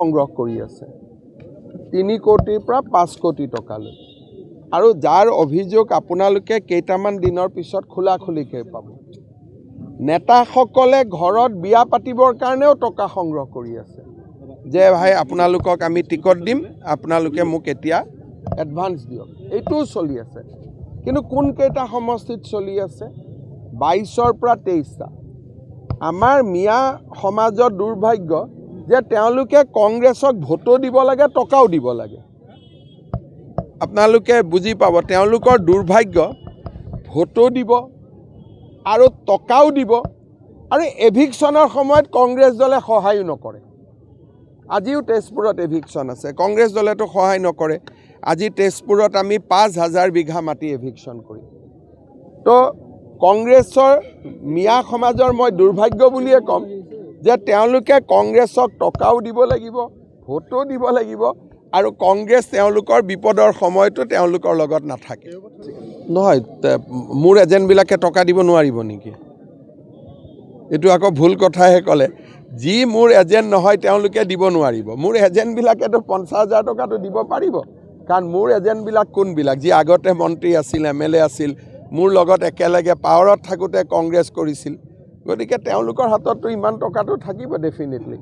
সংগ্ৰহ কৰি আছে 3 কোটিৰ পৰা 5 কোটি টকালৈ আৰু যাৰ অভিযোগ আপোনালোকে কেইটামান দিনৰ পিছত খোলাখুলিকৈ পাব। নেতাসকলে ঘৰত বিয়া পাতিবৰ কাৰণেও টকা সংগ্ৰহ কৰি আছে যে ভাই আপোনালোকক আমি টিকট দিম, আপোনালোকে মোক এতিয়া এডভান্স দিয়ক। এইটোও চলি আছে। কিন্তু কোন কেইটা সমষ্টিত চলি আছে? 22ৰ পৰা 23টা। আমাৰ মিয়া সমাজৰ দুৰ্ভাগ্য যে তেওঁলোকে কংগ্ৰেছক ভোটো দিব লাগে, টকাও দিব লাগে। আপোনালোকে বুজি পাব, তেওঁলোকৰ দুৰ্ভাগ্য ভোটো দিব আৰু টকাও দিব আৰু এভিকশ্যনৰ সময়ত কংগ্ৰেছ দলে সহায়ো নকৰে। আজিও তেজপুৰত এভিকশ্যন আছে, কংগ্ৰেছ দলেতো সহায় নকৰে। আজি তেজপুৰত আমি 5,000 বিঘা মাটি এভিকশ্যন কৰিম। তো কংগ্ৰেছৰ মিয়া সমাজৰ মই দুৰ্ভাগ্য বুলিয়ে ক'ম যে তেওঁলোকে কংগ্ৰেছক টকাও দিব লাগিব, ভোটো দিব লাগিব আৰু কংগ্ৰেছ তেওঁলোকৰ বিপদৰ সময়তো তেওঁলোকৰ লগত নাথাকে। নহয়, মোৰ এজেণ্টবিলাকে টকা দিব নোৱাৰিব নেকি? এইটো আকৌ ভুল কথাহে ক'লে। যি মোৰ এজেণ্ট নহয় তেওঁলোকে দিব নোৱাৰিব। মোৰ এজেণ্টবিলাকেতো 50,000 টকাটো দিব পাৰিব, কাৰণ মোৰ এজেণ্টবিলাক কোনবিলাক? যি আগতে মন্ত্ৰী আছিল, MLA আছিল, মোৰ লগত একেলগে পাৱাৰত থাকোঁতে কংগ্ৰেছ কৰিছিল। গতিকে তেওঁলোকৰ হাতততো ইমান টকাটো থাকিব ডেফিনেটলি।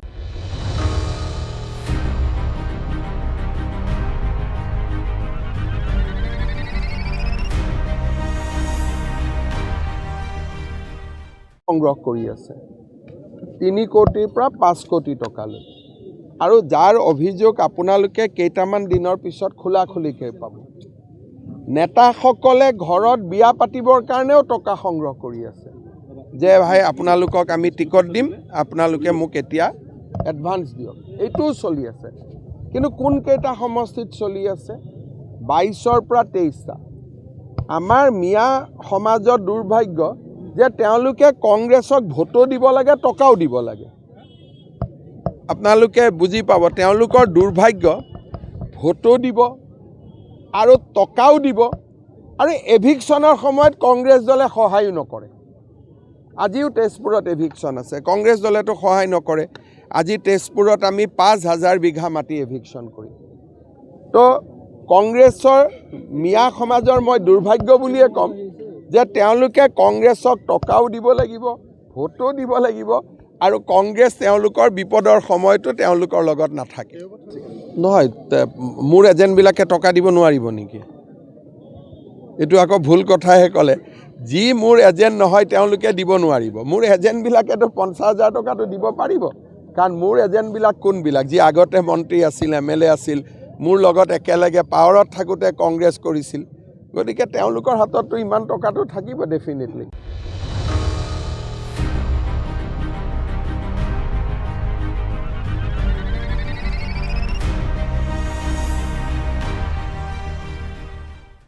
সংগ্ৰহ কৰি আছে 3 কোটিৰ পৰা 5 কোটি টকালৈ আৰু যাৰ অভিযোগ আপোনালোকে কেইটামান দিনৰ পিছত খোলাখুলিকৈ পাব। নেতাসকলে ঘৰত বিয়া পাতিবৰ কাৰণেও টকা সংগ্ৰহ কৰি আছে যে ভাই আপোনালোকক আমি টিকট দিম, আপোনালোকে মোক এতিয়া এডভান্স দিয়ক। এইটোও চলি আছে। কিন্তু কোন কেইটা সমষ্টিত চলি আছে? 22ৰ পৰা 23টা। আমাৰ মিয়া সমাজৰ দুৰ্ভাগ্য যে তেওঁলোকে কংগ্ৰেছক ভোটো দিব লাগে, টকাও দিব লাগে। আপোনালোকে বুজি পাব, তেওঁলোকৰ দুৰ্ভাগ্য ভোটো দিব আৰু টকাও দিব আৰু এভিকশ্যনৰ সময়ত কংগ্ৰেছ দলে সহায়ো নকৰে। আজিও তেজপুৰত এভিকশ্যন আছে, কংগ্ৰেছ দলেতো সহায় নকৰে। আজি তেজপুৰত আমি 5,000 বিঘা মাটি এভিকশ্যন কৰিম। তো কংগ্ৰেছৰ মিয়া সমাজৰ মই দুৰ্ভাগ্য বুলিয়ে ক'ম যে তেওঁলোকে কংগ্ৰেছক টকাও দিব লাগিব, ভোটো দিব লাগিব আৰু কংগ্ৰেছ তেওঁলোকৰ বিপদৰ সময়তো তেওঁলোকৰ লগত নাথাকে। নহয়, মোৰ এজেণ্টবিলাকে টকা দিব নোৱাৰিব নেকি? এইটো আকৌ ভুল কথাহে ক'লে। যি মোৰ এজেণ্ট নহয় তেওঁলোকে দিব নোৱাৰিব। মোৰ এজেণ্টবিলাকেতো 50,000 টকাটো দিব পাৰিব, কাৰণ মোৰ এজেণ্টবিলাক কোনবিলাক? যি আগতে মন্ত্ৰী আছিল, MLA আছিল, মোৰ লগত একেলগে পাৱাৰত থাকোঁতে কংগ্ৰেছ কৰিছিল। গতিকে তেওঁলোকৰ হাতততো ইমান টকাটো থাকিব ডেফিনেটলি।